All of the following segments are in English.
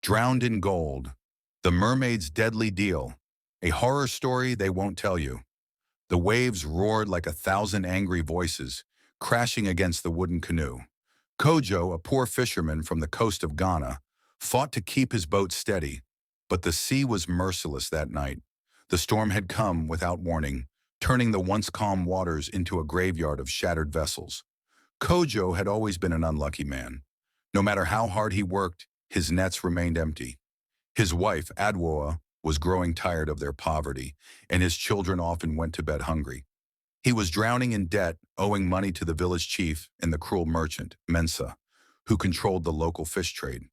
Drowned in Gold, The Mermaid's Deadly Deal, a horror story they won't tell you. The waves roared like 1,000 angry voices, crashing against the wooden canoe. Kojo, a poor fisherman from the coast of Ghana, fought to keep his boat steady, but the sea was merciless that night. The storm had come without warning, turning the once calm waters into a graveyard of shattered vessels. Kojo had always been an unlucky man. No matter how hard he worked, his nets remained empty. His wife, Adwoa, was growing tired of their poverty, and his children often went to bed hungry. He was drowning in debt, owing money to the village chief and the cruel merchant, Mensa, who controlled the local fish trade.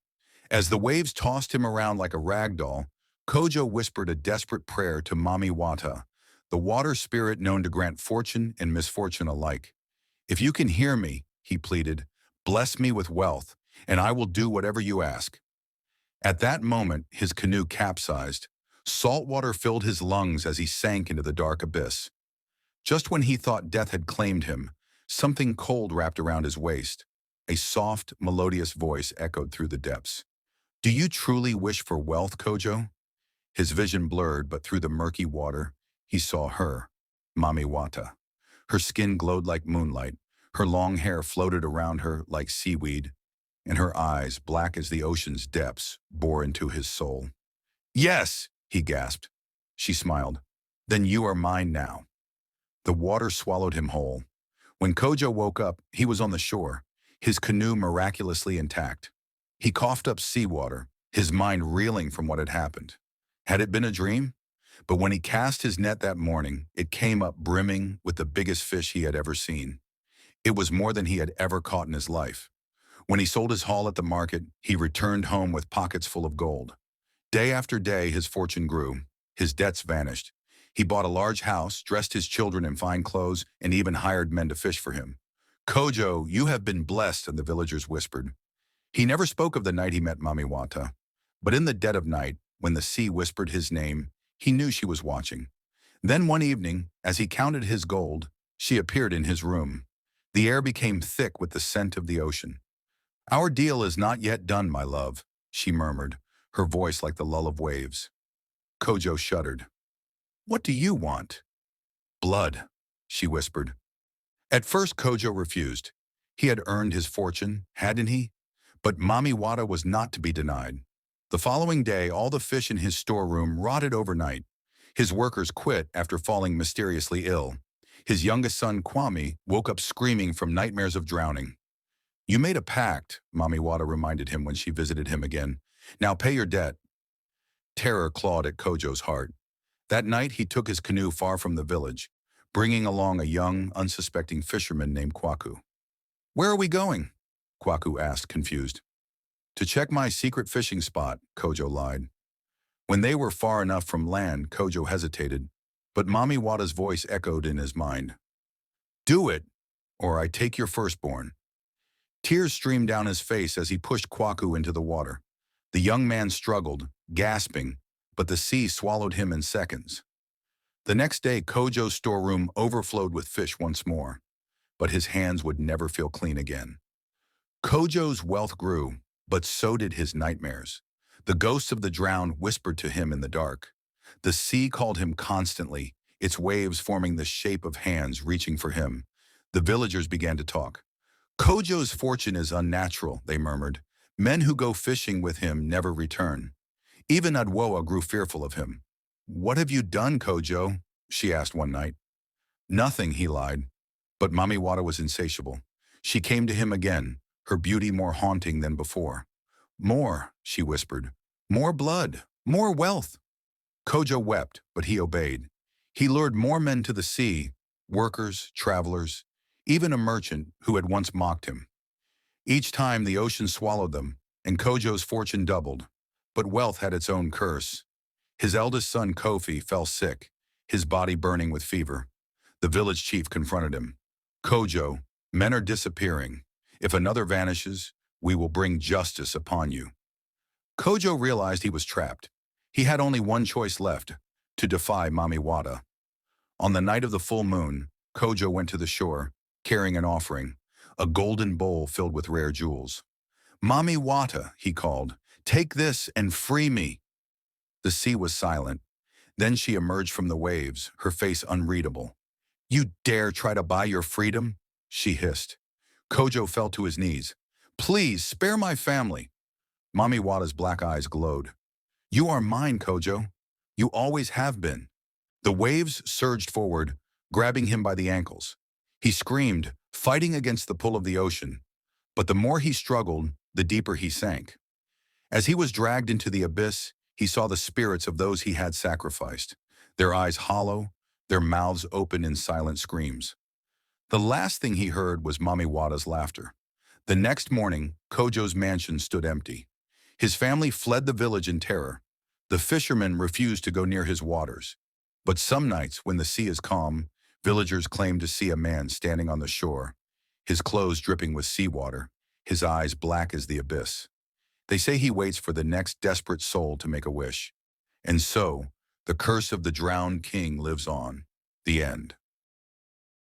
As the waves tossed him around like a rag doll, Kojo whispered a desperate prayer to Mami Wata, the water spirit known to grant fortune and misfortune alike. "If you can hear me," he pleaded, "bless me with wealth, and I will do whatever you ask." At that moment, his canoe capsized. Salt water filled his lungs as he sank into the dark abyss. Just when he thought death had claimed him, something cold wrapped around his waist. A soft, melodious voice echoed through the depths. "Do you truly wish for wealth, Kojo?" His vision blurred, but through the murky water, he saw her, Mami Wata. Her skin glowed like moonlight, her long hair floated around her like seaweed, and her eyes, black as the ocean's depths, bore into his soul. "Yes," he gasped. She smiled. "Then you are mine now." The water swallowed him whole. When Kojo woke up, he was on the shore, his canoe miraculously intact. He coughed up seawater, his mind reeling from what had happened. Had it been a dream? But when he cast his net that morning, it came up brimming with the biggest fish he had ever seen. It was more than he had ever caught in his life. When he sold his haul at the market, he returned home with pockets full of gold. Day after day, his fortune grew. His debts vanished. He bought a large house, dressed his children in fine clothes, and even hired men to fish for him. "Kojo, you have been blessed," and the villagers whispered. He never spoke of the night he met Mami Wata, but in the dead of night, when the sea whispered his name, he knew she was watching. Then one evening, as he counted his gold, she appeared in his room. The air became thick with the scent of the ocean. "Our deal is not yet done, my love," she murmured, her voice like the lull of waves. Kojo shuddered. "What do you want?" "Blood," she whispered. At first, Kojo refused. He had earned his fortune, hadn't he? But Mami Wata was not to be denied. The following day, all the fish in his storeroom rotted overnight. His workers quit after falling mysteriously ill. His youngest son, Kwame, woke up screaming from nightmares of drowning. "You made a pact," Mami Wata reminded him when she visited him again. "Now pay your debt." Terror clawed at Kojo's heart. That night, he took his canoe far from the village, bringing along a young, unsuspecting fisherman named Kwaku. "Where are we going?" Kwaku asked, confused. "To check my secret fishing spot," Kojo lied. When they were far enough from land, Kojo hesitated, but Mami Wata's voice echoed in his mind. "Do it, or I take your firstborn." Tears streamed down his face as he pushed Kwaku into the water. The young man struggled, gasping, but the sea swallowed him in seconds. The next day, Kojo's storeroom overflowed with fish once more, but his hands would never feel clean again. Kojo's wealth grew, but so did his nightmares. The ghosts of the drowned whispered to him in the dark. The sea called him constantly, its waves forming the shape of hands reaching for him. The villagers began to talk. "Kojo's fortune is unnatural," they murmured. "Men who go fishing with him never return." Even Adwoa grew fearful of him. "What have you done, Kojo?" she asked one night. "Nothing," he lied. But Mami Wata was insatiable. She came to him again, her beauty more haunting than before. "More," she whispered. "More blood, more wealth." Kojo wept, but he obeyed. He lured more men to the sea, workers, travelers, even a merchant who had once mocked him. Each time the ocean swallowed them, and Kojo's fortune doubled. But wealth had its own curse. His eldest son, Kofi, fell sick, his body burning with fever. The village chief confronted him. "Kojo, men are disappearing. If another vanishes, we will bring justice upon you." Kojo realized he was trapped. He had only one choice left, to defy Mami Wata. On the night of the full moon, Kojo went to the shore, carrying an offering, a golden bowl filled with rare jewels. "Mami Wata," he called, Take this and free me." The sea was silent. Then she emerged from the waves, her face unreadable. "You dare try to buy your freedom?" she hissed. Kojo fell to his knees. "Please, spare my family." Mami Wata's black eyes glowed. "You are mine, Kojo. You always have been." The waves surged forward, grabbing him by the ankles. He screamed, fighting against the pull of the ocean. But the more he struggled, the deeper he sank. As he was dragged into the abyss, he saw the spirits of those he had sacrificed, their eyes hollow, their mouths open in silent screams. The last thing he heard was Mami Wata's laughter. The next morning, Kojo's mansion stood empty. His family fled the village in terror. The fisherman refused to go near his waters. But some nights, when the sea is calm, villagers claim to see a man standing on the shore, his clothes dripping with seawater, his eyes black as the abyss. They say he waits for the next desperate soul to make a wish. And so, the curse of the drowned king lives on. The end.